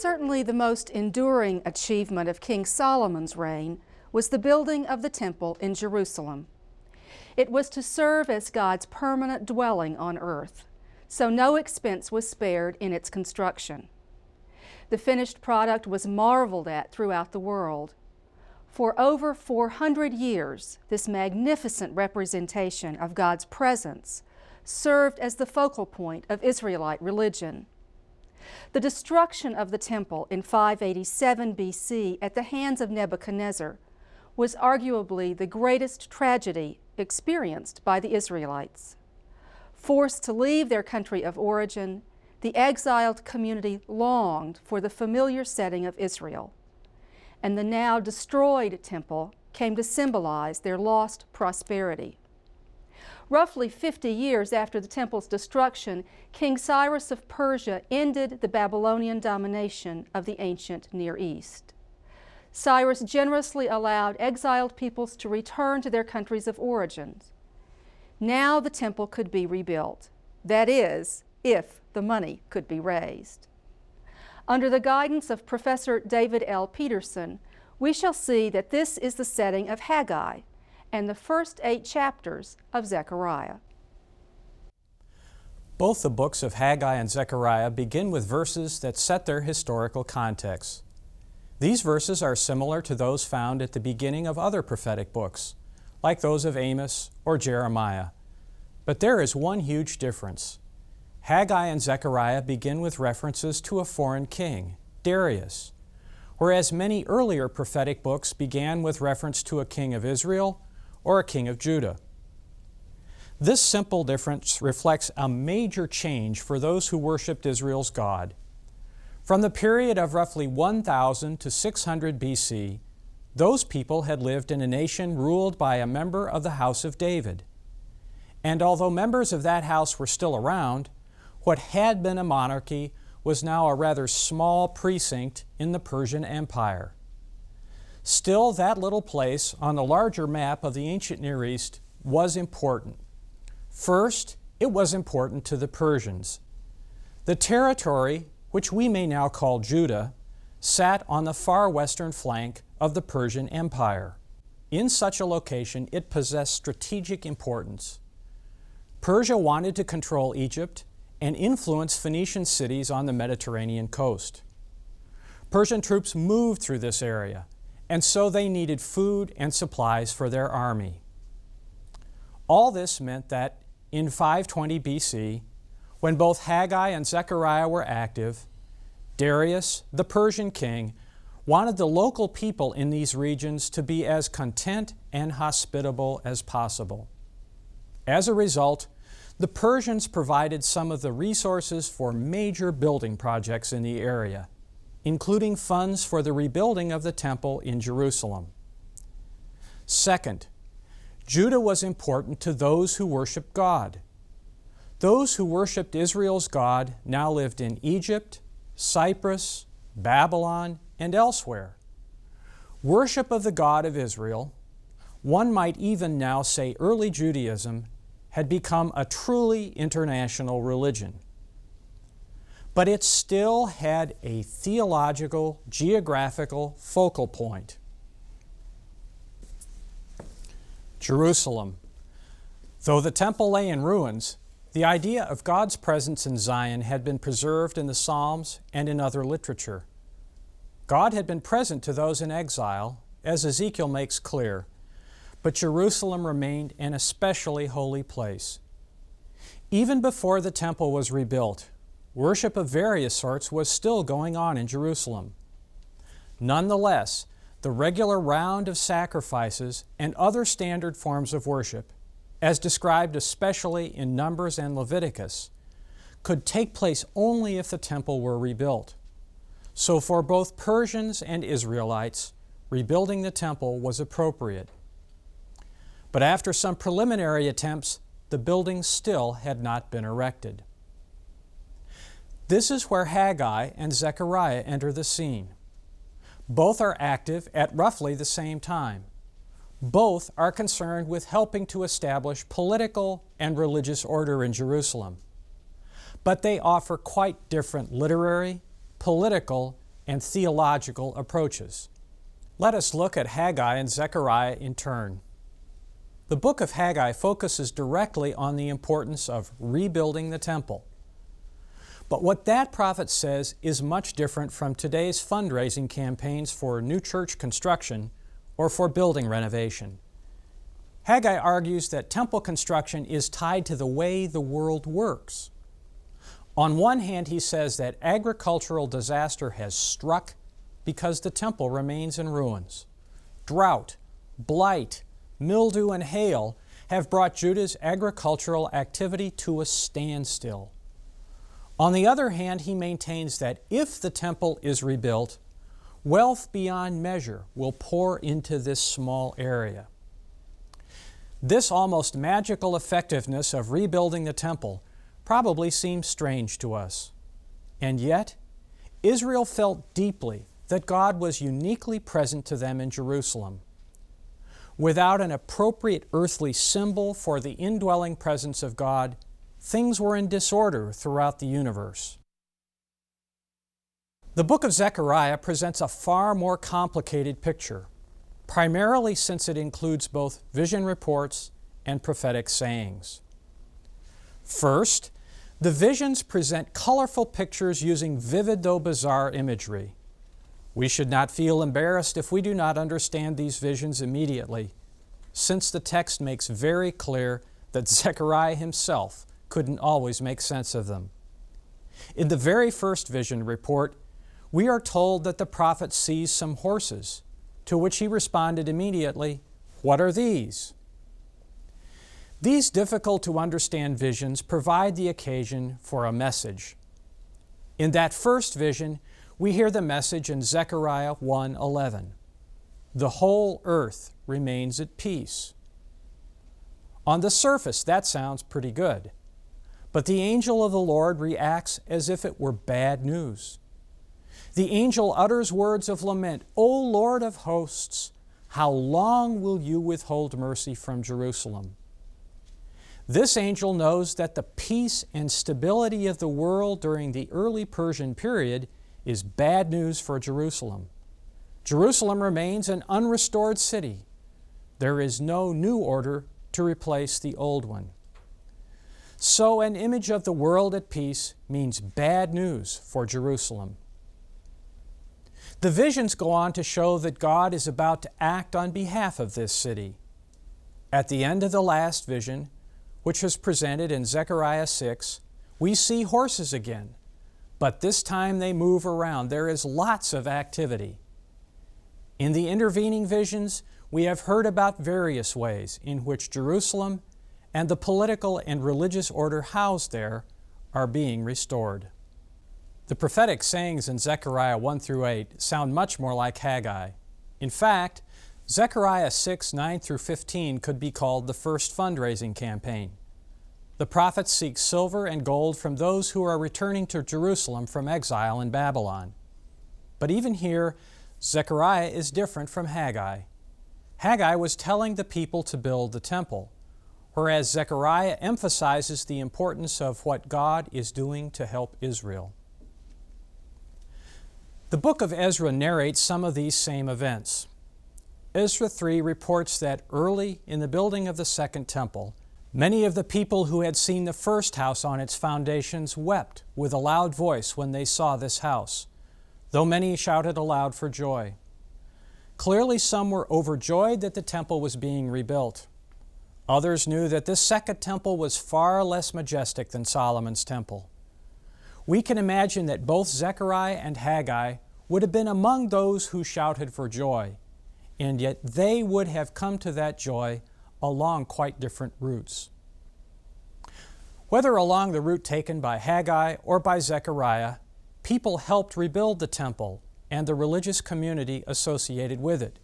Certainly the most enduring achievement of King Solomon's reign was the building of the temple in Jerusalem. It was to serve as God's permanent dwelling on earth, so no expense was spared in its construction. The finished product was marveled at throughout the world. For over 400 years, this magnificent representation of God's presence served as the focal point of Israelite religion. The destruction of the temple in 587 BC at the hands of Nebuchadnezzar was arguably the greatest tragedy experienced by the Israelites. Forced to leave their country of origin, the exiled community longed for the familiar setting of Israel, and the now destroyed temple came to symbolize their lost prosperity. Roughly 50 years after the temple's destruction, King Cyrus of Persia ended the Babylonian domination of the ancient Near East. Cyrus generously allowed exiled peoples to return to their countries of origin. Now the temple could be rebuilt. That is, if the money could be raised. Under the guidance of Professor David L. Peterson, we shall see that this is the setting of Haggai and the first 8 chapters of Zechariah. Both the books of Haggai and Zechariah begin with verses that set their historical context. These verses are similar to those found at the beginning of other prophetic books, like those of Amos or Jeremiah. But there is one huge difference. Haggai and Zechariah begin with references to a foreign king, Darius, whereas many earlier prophetic books began with reference to a king of Israel or a king of Judah. This simple difference reflects a major change for those who worshiped Israel's God. From the period of roughly 1000 to 600 BC, those people had lived in a nation ruled by a member of the house of David. And although members of that house were still around, what had been a monarchy was now a rather small precinct in the Persian Empire. Still, that little place on the larger map of the ancient Near East was important. First, it was important to the Persians. The territory, which we may now call Judah, sat on the far western flank of the Persian Empire. In such a location, it possessed strategic importance. Persia wanted to control Egypt and influence Phoenician cities on the Mediterranean coast. Persian troops moved through this area, and so they needed food and supplies for their army. All this meant that in 520 BC, when both Haggai and Zechariah were active, Darius, the Persian king, wanted the local people in these regions to be as content and hospitable as possible. As a result, the Persians provided some of the resources for major building projects in the area, including funds for the rebuilding of the temple in Jerusalem. Second, Judah was important to those who worshiped God. Those who worshiped Israel's God now lived in Egypt, Cyprus, Babylon, and elsewhere. Worship of the God of Israel, one might even now say early Judaism, had become a truly international religion. But it still had a theological, geographical focal point. Jerusalem. Though the temple lay in ruins, the idea of God's presence in Zion had been preserved in the Psalms and in other literature. God had been present to those in exile, as Ezekiel makes clear, but Jerusalem remained an especially holy place. Even before the temple was rebuilt, worship of various sorts was still going on in Jerusalem. Nonetheless, the regular round of sacrifices and other standard forms of worship, as described especially in Numbers and Leviticus, could take place only if the temple were rebuilt. So for both Persians and Israelites, rebuilding the temple was appropriate. But after some preliminary attempts, the building still had not been erected. This is where Haggai and Zechariah enter the scene. Both are active at roughly the same time. Both are concerned with helping to establish political and religious order in Jerusalem. But they offer quite different literary, political, and theological approaches. Let us look at Haggai and Zechariah in turn. The book of Haggai focuses directly on the importance of rebuilding the temple. But what that prophet says is much different from today's fundraising campaigns for new church construction or for building renovation. Haggai argues that temple construction is tied to the way the world works. On one hand, he says that agricultural disaster has struck because the temple remains in ruins. Drought, blight, mildew, and hail have brought Judah's agricultural activity to a standstill. On the other hand, he maintains that if the temple is rebuilt, wealth beyond measure will pour into this small area. This almost magical effectiveness of rebuilding the temple probably seems strange to us. And yet, Israel felt deeply that God was uniquely present to them in Jerusalem. Without an appropriate earthly symbol for the indwelling presence of God, things were in disorder throughout the universe. The book of Zechariah presents a far more complicated picture, primarily since it includes both vision reports and prophetic sayings. First, the visions present colorful pictures using vivid though bizarre imagery. We should not feel embarrassed if we do not understand these visions immediately, since the text makes very clear that Zechariah himself couldn't always make sense of them. In the very first vision report, we are told that the prophet sees some horses, to which he responded immediately, "What are these?" These difficult-to-understand visions provide the occasion for a message. In that first vision, we hear the message in Zechariah 1:11. The whole earth remains at peace. On the surface, that sounds pretty good. But the angel of the Lord reacts as if it were bad news. The angel utters words of lament, "O Lord of hosts, how long will you withhold mercy from Jerusalem?" This angel knows that the peace and stability of the world during the early Persian period is bad news for Jerusalem. Jerusalem remains an unrestored city. There is no new order to replace the old one. So an image of the world at peace means bad news for Jerusalem. The visions go on to show that God is about to act on behalf of this city. At the end of the last vision, which was presented in Zechariah 6, we see horses again, but this time they move around. There is lots of activity. In the intervening visions, we have heard about various ways in which Jerusalem and the political and religious order housed there are being restored. The prophetic sayings in Zechariah 1-8 sound much more like Haggai. In fact, Zechariah 6:9-15 could be called the first fundraising campaign. The prophets seek silver and gold from those who are returning to Jerusalem from exile in Babylon. But even here, Zechariah is different from Haggai. Haggai was telling the people to build the temple, whereas Zechariah emphasizes the importance of what God is doing to help Israel. The book of Ezra narrates some of these same events. Ezra 3 reports that early in the building of the second temple, many of the people who had seen the first house on its foundations wept with a loud voice when they saw this house, though many shouted aloud for joy. Clearly, some were overjoyed that the temple was being rebuilt. Others knew that this second temple was far less majestic than Solomon's temple. We can imagine that both Zechariah and Haggai would have been among those who shouted for joy, and yet they would have come to that joy along quite different routes. Whether along the route taken by Haggai or by Zechariah, people helped rebuild the temple and the religious community associated with it.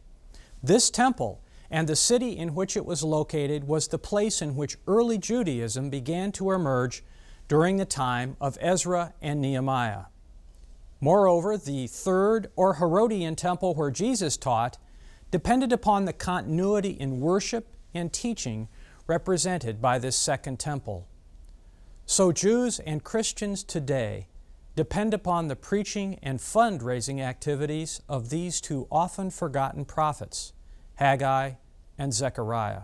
This temple and the city in which it was located was the place in which early Judaism began to emerge during the time of Ezra and Nehemiah. Moreover, the third or Herodian temple where Jesus taught depended upon the continuity in worship and teaching represented by this second temple. So Jews and Christians today depend upon the preaching and fundraising activities of these two often forgotten prophets, Haggai and Zechariah.